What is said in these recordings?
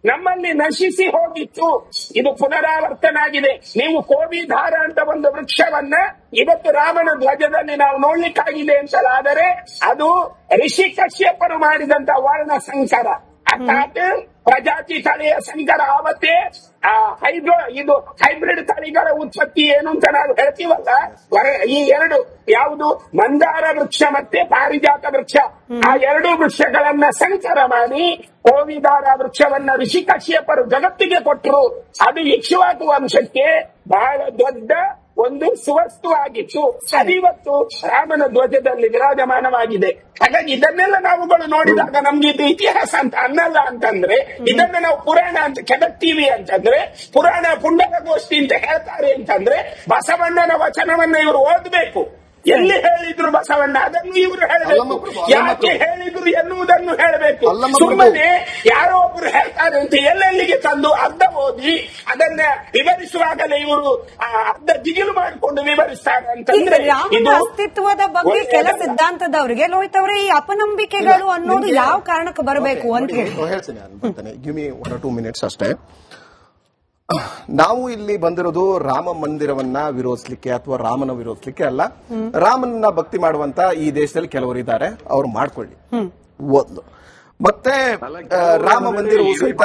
ನಮ್ಮಲ್ಲಿ ನಶಿಸಿ ಹೋಗಿತ್ತು. ಇದು ಪುನರಾವರ್ತನೆ ಆಗಿದೆ. ನೀವು ಕೋವಿಧಾರ ಅಂತ ಒಂದು ವೃಕ್ಷವನ್ನ ಇವತ್ತು ರಾಮನ ಧ್ವಜದಲ್ಲಿ ನಾವು ನೋಡ್ಲಿಕ್ಕಾಗಿದೆ ಅಂತಲಾದರೆ ಅದು ಋಷಿ ಕಶ್ಯಪರು ಮಾಡಿದಂತ ವರ್ಣ ಸಂಕರ, ಅರ್ಥಾತ್ ಪ್ರಜಾತಿ ತಳಿಯ ಸಂಕರ. ಆವತ್ತೇ ಇದು ಹೈಬ್ರಿಡ್ ತಳಿಗಳ ಉತ್ಪತ್ತಿ ಏನು ಅಂತ ನಾವು ಹೇಳ್ತೀವಲ್ಲ, ಈ ಎರಡು ಯಾವುದು ಮಂದಾರ ವೃಕ್ಷ ಮತ್ತೆ ಪಾರಿಜಾತ ವೃಕ್ಷ, ಆ ಎರಡು ವೃಕ್ಷಗಳನ್ನ ಸಂಕರ ಮಾಡಿ ಕೋವಿದಾರ ವೃಕ್ಷವನ್ನ ಋಷಿ ಕಶ್ಯಪರು ಜಗತ್ತಿಗೆ ಕೊಟ್ಟರು. ಅದು ಇಕ್ಷ್ವಾಕು ವಂಶಕ್ಕೆ ಬಹಳ ದೊಡ್ಡ ಒಂದು ಸುವಸ್ತು ಆಗಿತ್ತು. ಅದಿವತ್ತು ರಾಮನ ಧ್ವಜದಲ್ಲಿ ವಿರಾಜಮಾನವಾಗಿದೆ. ಹಾಗಾಗಿ ಇದನ್ನೆಲ್ಲ ನಾವುಗಳು ನೋಡಿದಾಗ ನಮ್ಗೆ ಇದು ಇತಿಹಾಸ ಅಂತ ಅನ್ನಲ್ಲ ಅಂತಂದ್ರೆ, ಇದನ್ನ ನಾವು ಪುರಾಣ ಅಂತ ಕೆದಕ್ತೀವಿ ಅಂತಂದ್ರೆ, ಪುರಾಣ ಪುಂಡರಗೋಷ್ಠಿ ಅಂತ ಹೇಳ್ತಾರೆ ಅಂತಂದ್ರೆ, ಬಸವಣ್ಣನ ವಚನವನ್ನ ಇವರು ಓದಬೇಕು. ಎಲ್ಲಿ ಹೇಳಿದ್ರು ಬಸವಣ್ಣ ಅದನ್ನು ಇವರು ಹೇಳಬೇಕು, ಯಾಕೆ ಹೇಳಿದ್ರು ಎನ್ನುವುದನ್ನು ಹೇಳಬೇಕು. ಸುಮ್ಮನೆ ಯಾರೋ ಒಬ್ರು ಹೇಳ್ತಾರೆ ಅಂತ ಎಲ್ಲೆಲ್ಲಿಗೆ ತಂದು ಅರ್ಧ ಓದಿ ಅದನ್ನ ವಿವರಿಸುವಾಗಲೇ ಇವರು ಅರ್ಧ ದಿಗಿಲು ಮಾಡಿಕೊಂಡು ವಿವರಿಸ್ತಾರೆ ಅಂತಂದ್ರೆ, ರಾಮನ ಅಸ್ತಿತ್ವದ ಬಗ್ಗೆ ಕೆಲ ಸಿದ್ಧಾಂತದವರಿಗೆ ಲೋಹಿತ್ ಅವರೇ ಈ ಅಪನಂಬಿಕೆಗಳು ಅನ್ನೋದು ಯಾವ ಕಾರಣಕ್ಕೆ ಬರಬೇಕು ಅಂತ ಹೇಳಿ ಹೇಳ್ತೇನೆ. ಗಿವ್ ಮಿ 1 or 2 minutes ಅಷ್ಟೇ. ನಾವು ಇಲ್ಲಿ ಬಂದಿರೋದು ರಾಮ ಮಂದಿರವನ್ನ ವಿರೋಧಿಸಲಿಕ್ಕೆ ಅಥವಾ ರಾಮನ ವಿರೋಧಿಸಲಿಕ್ಕೆ ಅಲ್ಲ. ರಾಮನ ಭಕ್ತಿ ಮಾಡುವಂತ ಈ ದೇಶದಲ್ಲಿ ಕೆಲವರು ಇದ್ದಾರೆ, ಅವ್ರು ಮಾಡ್ಕೊಳ್ಳಿ. ಒಂದು ಮತ್ತೆ ರಾಮ ಮಂದಿರವು ಸಹಿತ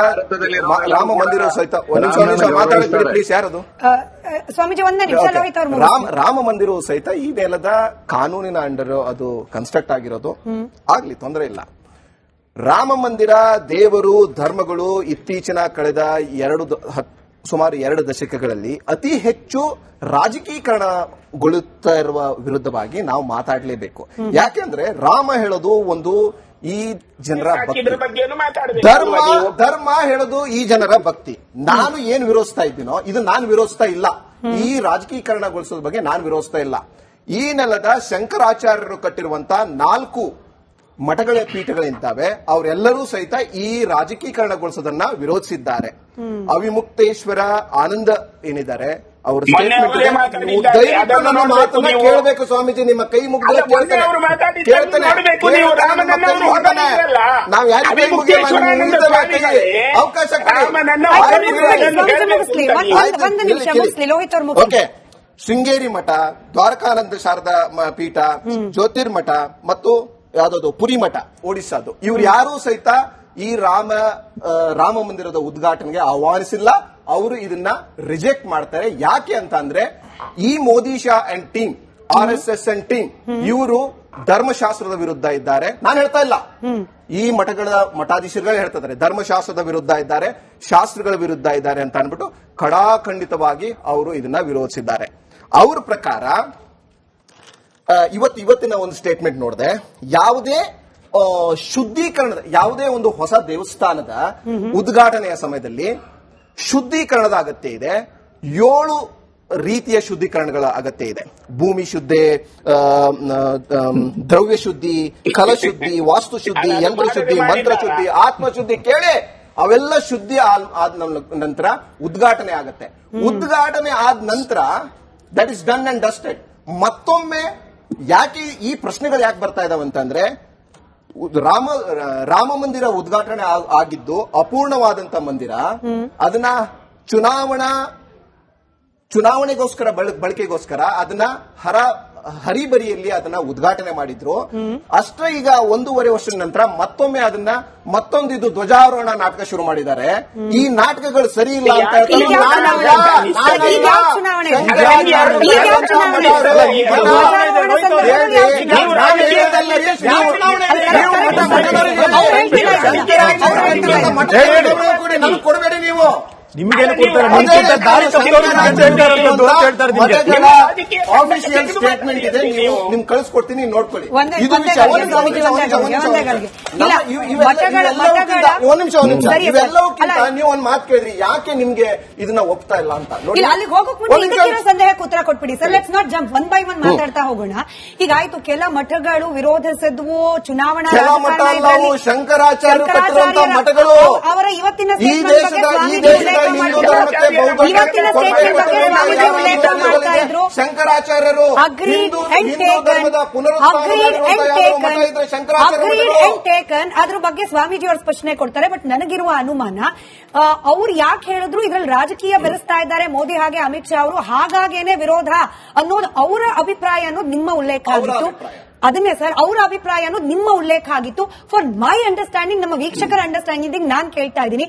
ಮಾತಾಡ್ತೀರಿ ಪ್ಲೀಸ್. ಯಾರದು ಸ್ವಾಮೀಜಿ? ಒಂದೇ ನಿಮಿಷ ಲೋಹಿತ್ ಅವರು. ರಾಮ ಮಂದಿರವು ಸಹಿತ ಈ ನೆಲದ ಕಾನೂನಿನ ಅಂಡರ್ ಅದು ಕನ್ಸ್ಟ್ರಕ್ಟ್ ಆಗಿರೋದು. ಆಗ್ಲಿ, ತೊಂದರೆ ಇಲ್ಲ. ರಾಮ ಮಂದಿರ, ದೇವರು, ಧರ್ಮಗಳು ಇತ್ತೀಚಿನ ಕಳೆದ ಸುಮಾರು 2 ದಶಕಗಳಲ್ಲಿ ಅತಿ ಹೆಚ್ಚು ರಾಜಕೀಕರಣಗೊಳ್ಳುತ್ತಾ ಇರುವ ವಿರುದ್ಧವಾಗಿ ನಾವು ಮಾತಾಡಲೇಬೇಕು. ಯಾಕೆಂದ್ರೆ ರಾಮ ಹೇಳೋದು ಒಂದು ಈ ಜನರ ಭಕ್ತಿ, ಧರ್ಮ ಹೇಳೋದು ಈ ಜನರ ಭಕ್ತಿ. ನಾನು ಏನ್ ವಿರೋಧಿಸ್ತಾ ಇದ್ದೀನೋ ಇದು ನಾನು ವಿರೋಧಿಸ್ತಾ ಇಲ್ಲ. ಈ ರಾಜಕೀಕರಣಗೊಳಿಸೋದ್ರ ಬಗ್ಗೆ ನಾನು ವಿರೋಧಿಸ್ತಾ ಇಲ್ಲ. ಈ ನೆಲದ ಶಂಕರಾಚಾರ್ಯರು ಕಟ್ಟಿರುವಂತ 4 ಮಠಗಳ ಪೀಠಗಳಿದ್ದಾವೆ, ಅವರೆಲ್ಲರೂ ಸಹಿತ ಈ ರಾಜಕೀಕರಣಗೊಳಿಸೋದನ್ನ ವಿರೋಧಿಸಿದ್ದಾರೆ. ಅವಿಮುಕ್ತೇಶ್ವರ ಆನಂದ ಏನಿದ್ದಾರೆ ಅವರು ಕೇಳಬೇಕು. ಸ್ವಾಮೀಜಿ ನಿಮ್ಮ ಕೈ ಮುಗಿದ ಅವಕಾಶ. ಓಕೆ, ಶೃಂಗೇರಿ ಮಠ, ದ್ವಾರಕಾನಂದ ಶಾರದಾ ಪೀಠ, ಜ್ಯೋತಿರ್ಮಠ ಮತ್ತು ಯಾವ್ದು ಪುರಿ ಮಠ ಒಡಿಸ್ಸಾದು, ಇವ್ರು ಯಾರೂ ಸಹಿತ ಈ ರಾಮ ಮಂದಿರದ ಉದ್ಘಾಟನೆಗೆ ಆಹ್ವಾನಿಸಿಲ್ಲ. ಅವರು ಇದನ್ನ ರಿಜೆಕ್ಟ್ ಮಾಡ್ತಾರೆ. ಯಾಕೆ ಅಂತ ಅಂದ್ರೆ ಈ Modi Shah and team, RSS and team, ಇವರು ಧರ್ಮಶಾಸ್ತ್ರದ ವಿರುದ್ಧ ಇದ್ದಾರೆ. ನಾನು ಹೇಳ್ತಾ ಇಲ್ಲ, ಈ ಮಠಾಧೀಶರುಗಳು ಹೇಳ್ತಾ ಇದ್ದಾರೆ ಧರ್ಮಶಾಸ್ತ್ರದ ವಿರುದ್ಧ ಇದ್ದಾರೆ, ಶಾಸ್ತ್ರಗಳ ವಿರುದ್ಧ ಇದ್ದಾರೆ ಅಂತ ಅನ್ಬಿಟ್ಟು ಖಡಾಖಂಡಿತವಾಗಿ ಅವರು ಇದನ್ನ ವಿರೋಧಿಸಿದ್ದಾರೆ. ಅವ್ರ ಪ್ರಕಾರ ಇವತ್ತಿನ ಒಂದು ಸ್ಟೇಟ್ಮೆಂಟ್ ನೋಡಿದೆ, ಯಾವುದೇ ಶುದ್ಧೀಕರಣದ ಯಾವುದೇ ಒಂದು ಹೊಸ ದೇವಸ್ಥಾನದ ಉದ್ಘಾಟನೆಯ ಸಮಯದಲ್ಲಿ ಶುದ್ಧೀಕರಣದ ಅಗತ್ಯ ಇದೆ. 7 ರೀತಿಯ ಶುದ್ಧೀಕರಣಗಳ ಅಗತ್ಯ ಇದೆ. ಭೂಮಿ ಶುದ್ಧಿ, ದ್ರವ್ಯ ಶುದ್ಧಿ, ಕಲಶುದ್ಧಿ, ವಾಸ್ತು ಶುದ್ಧಿ, ಯಂತ್ರ ಶುದ್ಧಿ, ಮಂತ್ರ ಶುದ್ಧಿ, ಆತ್ಮ ಶುದ್ಧಿ. ಕೇಳಿ, ಅವೆಲ್ಲ ಶುದ್ಧಿ ಆದ ನಂತರ ಉದ್ಘಾಟನೆ ಆಗತ್ತೆ. ಉದ್ಘಾಟನೆ ಆದ ನಂತರ that is done and dusted. ಮತ್ತೊಮ್ಮೆ ಯಾಕೆ ಈ ಪ್ರಶ್ನೆಗಳು ಯಾಕೆ ಬರ್ತಾ ಇದಾವೆ ಅಂತಂದ್ರೆ, ರಾಮ ಮಂದಿರ ಉದ್ಘಾಟನೆ ಆಗಿದ್ದು ಅಪೂರ್ಣವಾದಂತ ಮಂದಿರ, ಅದನ್ನ ಚುನಾವಣೆಗೋಸ್ಕರ ಬಳಕೆಗೋಸ್ಕರ ಅದನ್ನ ಹರಿಬರಿಯಲ್ಲಿ ಅದನ್ನ ಉದ್ಘಾಟನೆ ಮಾಡಿದ್ರು. ಅಷ್ಟೇ ಈಗ 1.5 ವರ್ಷದ ನಂತರ ಮತ್ತೊಮ್ಮೆ ಅದನ್ನ ಮತ್ತೊಂದಿದು ಧ್ವಜಾರೋಹಣ ನಾಟಕ ಶುರು ಮಾಡಿದ್ದಾರೆ. ಈ ನಾಟಕಗಳು ಸರಿ ಇಲ್ಲ ಅಂತ ಕೊಡಬೇಡಿ ನೀವು. ನಿಮ್ಗೇನು ಆಫಿಷಿಯಲ್ ಸ್ಟೇಟ್ಮೆಂಟ್ ಇದೆ, ನಿಮ್ ಕಳಿಸ್ಕೊಡ್ತೀನಿ, ನೋಡ್ಕೊಳ್ಳಿ. ಇದು ಒಂದ್ ನಿಮಿಷ ಇವೆಲ್ಲಕ್ಕಿಂತ ನೀವು ಒಂದ್ ಮಾತು ಕೇಳಿದ್ರಿ, ಯಾಕೆ ನಿಮ್ಗೆ ಇದನ್ನ ಒಪ್ತಾ ಇಲ್ಲ ಅಂತ ನೋಡಿ. ಅಲ್ಲಿಗೆ ಹೋಗೋಕೆ ಸಂದೇಹಕ್ಕೆ ಉತ್ತರ ಕೊಟ್ಬಿಡಿ sir. Let's not jump, 1 by 1 ಮಾತಾಡ್ತಾ ಹೋಗೋಣ. ಹೀಗಾಯ್ತು, ಕೆಲ ಮಠಗಳು ವಿರೋಧಿಸಿದ್ವು, ಚುನಾವಣಾ ಶಂಕರಾಚಾರ್ಯ ಮಠಗಳು ಅವರ ಇವತ್ತಿನ ಈ ದೇಶದ ಹಿಂದೂ ಧರ್ಮಕ್ಕೆ ಇವತ್ತಿನ ಸ್ಟೇಟ್ಮೆಂಟ್ ಬಗ್ಗೆ ಸ್ವಾಮೀಜಿ ಉಲ್ಲೇಖ ಮಾಡ್ತಾ ಇದ್ರು. ಶಂಕರಾಚಾರ್ಯರು ಹಿಂದೂ ಧರ್ಮದ ಟೇಕನ್ ಅದ್ರ ಬಗ್ಗೆ ಸ್ವಾಮೀಜಿ ಅವರು ಸ್ಪಷ್ಟನೆ ಕೊಡ್ತಾರೆ. ಬಟ್ ನನಗಿರುವ ಅನುಮಾನ, ಅವ್ರು ಯಾಕೆ ಹೇಳಿದ್ರು ಇದ್ರಲ್ಲಿ ರಾಜಕೀಯ ಬೆರೆಸ್ತಾ ಇದ್ದಾರೆ ಮೋದಿ ಹಾಗೆ ಅಮಿತ್ ಶಾ ಅವರು, ಹಾಗಾಗೇನೆ ವಿರೋಧ ಅನ್ನೋದು ಅವರ ಅಭಿಪ್ರಾಯ ಅನ್ನೋದು ನಿಮ್ಮ ಉಲ್ಲೇಖ ಆಗಿತ್ತು. ಅದನ್ನೇ ಸರ್, ಅವರ ಅಭಿಪ್ರಾಯ ಅನ್ನೋದು ನಿಮ್ಮ ಉಲ್ಲೇಖ ಆಗಿತ್ತು. ಫಾರ್ ಮೈ ಅಂಡರ್ಸ್ಟ್ಯಾಂಡಿಂಗ್, ನಮ್ಮ ವೀಕ್ಷಕರ ಅಂಡರ್ಸ್ಟ್ಯಾಂಡಿಂಗ್ ನಾನು ಕೇಳ್ತಾ ಇದ್ದೀನಿ,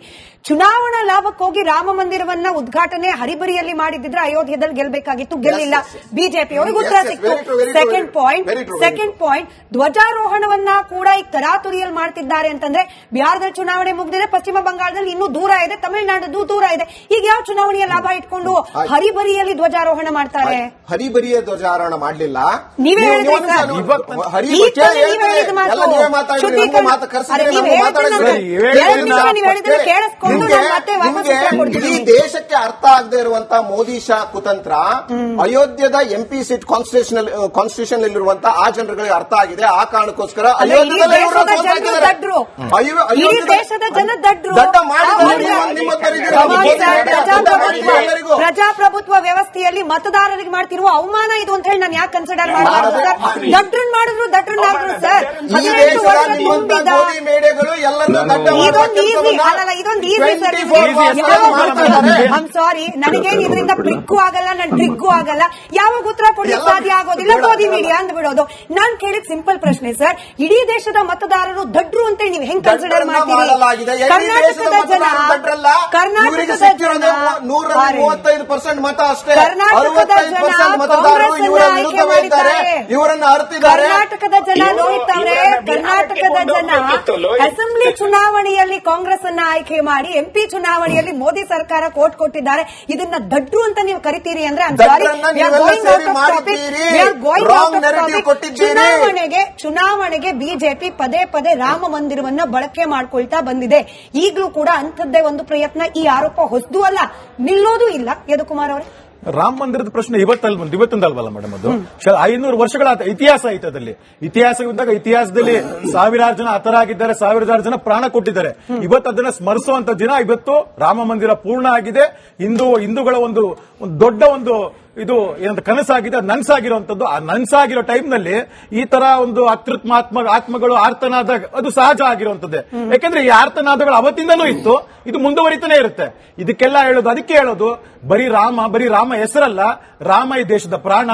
ಚುನಾವಣಾ ಲಾಭಕ್ಕೋಗಿ ರಾಮ ಮಂದಿರವನ್ನ ಉದ್ಘಾಟನೆ ಹರಿಬರಿಯಲ್ಲಿ ಮಾಡಿದ್ರೆ ಅಯೋಧ್ಯೆಯಲ್ಲಿ ಗೆಲ್ಲಬೇಕಾಗಿತ್ತು, ಗೆಲ್ಲಿಲ್ಲ. ಬಿಜೆಪಿ ಅವರಿಗೆ ಉತ್ತರ ಸಿಕ್ತು. ಸೆಕೆಂಡ್ ಪಾಯಿಂಟ್, ಧ್ವಜಾರೋಹಣವನ್ನ ಕೂಡ ಈಗ ತರಾತುರಿಯಲ್ಲಿ ಮಾಡ್ತಿದ್ದಾರೆ ಅಂತಂದ್ರೆ, ಬಿಹಾರದಲ್ಲಿ ಚುನಾವಣೆ ಮುಗಿದಿದೆ, ಪಶ್ಚಿಮ ಬಂಗಾಳದಲ್ಲಿ ಇನ್ನೂ ದೂರ ಇದೆ, ತಮಿಳುನಾಡು ದೂರ ಇದೆ. ಈಗ ಯಾವ ಚುನಾವಣೆಯ ಲಾಭ ಇಟ್ಕೊಂಡು ಹರಿಬರಿಯಲ್ಲಿ ಧ್ವಜಾರೋಹಣ ಮಾಡ್ತಾರೆ? ಹರಿಬರಿಯ ಧ್ವಜಾರೋಹಣ ಮಾಡಲಿಲ್ಲ. ನೀವೇ ಹೇಳಿದ್ರಿ ಸರ್, ಇಡೀ ದೇಶಕ್ಕೆ ಅರ್ಥ ಆಗದೆ ಇರುವಂತಹ ಮೋದಿ ಶಾ ಕುತಂತ್ರ ಅಯೋಧ್ಯದ ಎಂಪಿ ಸೀಟ್ ಕಾನ್ಸ್ಟಿಟ್ಯೂಷನ್ ಅಲ್ಲಿರುವಂತಹ ಆ ಜನರುಗಳಿಗೆ ಅರ್ಥ ಆಗಿದೆ. ಆ ಕಾರಣಕ್ಕೋಸ್ಕರ ಅಯೋಧ್ಯದಲ್ಲಿ ಪ್ರಜಾಪ್ರಭುತ್ವ ವ್ಯವಸ್ಥೆಯಲ್ಲಿ ಮತದಾರರಿಗೆ ಮಾಡ್ತಿರುವ ಅವಮಾನ ಇದು ಅಂತ ಹೇಳಿ ನಾನು ಯಾಕೆ ಕನ್ಸಿಡರ್ ಮಾಡಬಾರದು ಸರ್? ದಡ್ರನ್ ಮಾಡಿದ್ರು ಸರ್. ಐಮ್ ಸಾರಿ, ನನಗೇನು ಇದರಿಂದ ಪ್ರಿಕ್ಕು ಆಗಲ್ಲ, ನನ್ ಟ್ರಿಗ್ಗೂ ಆಗಲ್ಲ. ಯಾವಾಗ ಉತ್ತರ ಕೊಡಲಿಕ್ಕೆ ಸಾಧ್ಯ ಆಗೋದಿಲ್ಲ, ಮೋದಿ ಮೀಡಿಯಾ ಅಂದ್ಬಿಡೋದು. ನಾನ್ ಕೇಳಿದ ಸಿಂಪಲ್ ಪ್ರಶ್ನೆ ಸರ್, ಇಡೀ ದೇಶದ ಮತದಾರರು ದಡ್ರು ಅಂತ ನೀವು ಹೆಂಗ್ ಕನ್ಸಿಡರ್ ಮಾಡ್ತೀರಿ? ಕರ್ನಾಟಕದ ಜನ 35% ಮತ ಅಷ್ಟೇ, ಕರ್ನಾಟಕದ ಜನ ಲೋಹಿತ್ ಅವರೇ, ಕರ್ನಾಟಕದ ಜನ ಅಸೆಂಬ್ಲಿ ಚುನಾವಣೆಯಲ್ಲಿ ಕಾಂಗ್ರೆಸ್ ಅನ್ನ ಆಯ್ಕೆ ಮಾಡಿ ಎಂಪಿ ಚುನಾವಣೆಯಲ್ಲಿ ಮೋದಿ ಸರ್ಕಾರ ಕೋಟ್ ಕೊಟ್ಟಿದ್ದಾರೆ. ಇದನ್ನ ದಡ್ರು ಅಂತ ನೀವು ಕರಿತೀರಿ ಅಂದ್ರೆ ಚುನಾವಣೆಗೆ ಬಿಜೆಪಿ ಪದೇ ಪದೇ ರಾಮ ಮಂದಿರವನ್ನ ಬಳಕೆ ಮಾಡ್ಕೊಳ್ತಾ ಬಂದಿದೆ. ಈಗಲೂ ಕೂಡ ಅಂಥದ್ದೇ ಒಂದು ಪ್ರಯತ್ನ. ಈ ಆರೋಪ ಹೊಸದು ಅಲ್ಲ, ನಿಲ್ಲೋದು ಇಲ್ಲ. ಯದುಕುಮಾರ್ ಅವರೇ, ರಾಮ ಮಂದಿರದ ಪ್ರಶ್ನೆ ಇವತ್ತೊಂದಲ್ವಲ್ಲ ಮೇಡಮ್, ಅದು 500 ವರ್ಷಗಳ ಇತಿಹಾಸ ಐತೆ. ಅದಲ್ಲಿ ಇತಿಹಾಸವಿದ್ದಾಗ ಇತಿಹಾಸದಲ್ಲಿ ಸಾವಿರಾರು ಜನ ಹತರಾಗಿದ್ದಾರೆ, ಸಾವಿರಾರು ಜನ ಪ್ರಾಣ ಕೊಟ್ಟಿದ್ದಾರೆ. ಇವತ್ತು ಅದನ್ನ ಸ್ಮರಿಸುವಂತ ದಿನ. ಇವತ್ತು ರಾಮ ಮಂದಿರ ಪೂರ್ಣ ಆಗಿದೆ. ಹಿಂದೂಗಳ ಒಂದು ದೊಡ್ಡ ಒಂದು ಇದು ಏನಂತ ಕನಸಾಗಿದೆ, ಅದು ನನ್ಸಾಗಿರುವಂತದ್ದು. ಆ ನನ್ಸಾಗಿರೋ ಟೈಮ್ ನಲ್ಲಿ ಈ ತರ ಒಂದು ಆತ್ಮಗಳು ಆರ್ತನಾದ ಅದು ಸಹಜ ಆಗಿರುವಂತದ್ದೇ. ಯಾಕಂದ್ರೆ ಈ ಆರ್ತನಾದಗಳು ಅವತ್ತಿಂದನೂ ಇತ್ತು, ಇದು ಮುಂದುವರಿತಾನೆ ಇರುತ್ತೆ. ಇದಕ್ಕೆಲ್ಲ ಅದಕ್ಕೆ ಹೇಳೋದು ಬರೀ ರಾಮ ಹೆಸರಲ್ಲ, ರಾಮ ಈ ದೇಶದ ಪ್ರಾಣ,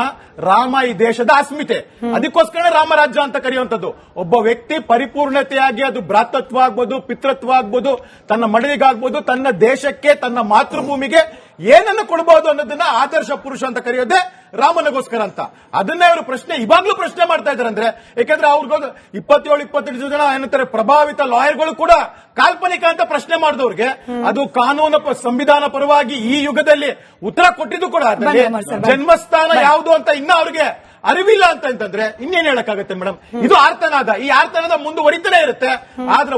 ರಾಮ ಈ ದೇಶದ ಅಸ್ಮಿತೆ. ಅದಕ್ಕೋಸ್ಕರ ರಾಮರಾಜ್ಯ ಅಂತ ಕರೆಯುವಂತದ್ದು. ಒಬ್ಬ ವ್ಯಕ್ತಿ ಪರಿಪೂರ್ಣತೆಯಾಗಿ, ಅದು ಭ್ರಾತೃತ್ವ ಆಗ್ಬೋದು, ಪಿತೃತ್ವ ಆಗ್ಬೋದು, ತನ್ನ ಮಡಲಿಗಾಗ್ಬೋದು, ತನ್ನ ದೇಶಕ್ಕೆ, ತನ್ನ ಮಾತೃಭೂಮಿಗೆ ಏನನ್ನು ಕೊಡಬಹುದು ಅನ್ನೋದನ್ನ ಆದರ್ಶ ಪುರುಷ ಅಂತ ಕರೆಯೋದೇ ರಾಮನಿಗೋಸ್ಕರ ಅಂತ. ಅದನ್ನೇ ಅವರು ಇವಾಗ್ಲೂ ಪ್ರಶ್ನೆ ಮಾಡ್ತಾ ಇದ್ದಾರೆ. ಅಂದ್ರೆ ಯಾಕಂದ್ರೆ ಅವ್ರಿಗೆ 27-28 ಜನ ಏನಂತಾರೆ ಪ್ರಭಾವಿತ ಲಾಯರ್ಗಳು ಕೂಡ ಕಾಲ್ಪನಿಕ ಅಂತ ಪ್ರಶ್ನೆ ಮಾಡಿದವ್ರಿಗೆ ಅದು ಕಾನೂನು ಸಂವಿಧಾನ ಪರವಾಗಿ ಈ ಯುಗದಲ್ಲಿ ಉತ್ತರ ಕೊಟ್ಟಿದ್ದು ಕೂಡ ಜನ್ಮಸ್ಥಾನ ಯಾವುದು ಅಂತ ಇನ್ನ ಅವ್ರಿಗೆ ಅರಿವಿಲ್ಲ ಅಂತಂದ್ರೆ ಇನ್ನೇನ್ ಹೇಳಕ್ಕಾಗತ್ತೆ ಮೇಡಮ್? ಇದು ಆರ್ತನಾದ. ಈ ಆರ್ತನಾದ ಮುಂದುವರಿತಾನೆ ಇರುತ್ತೆ. ಆದ್ರೆ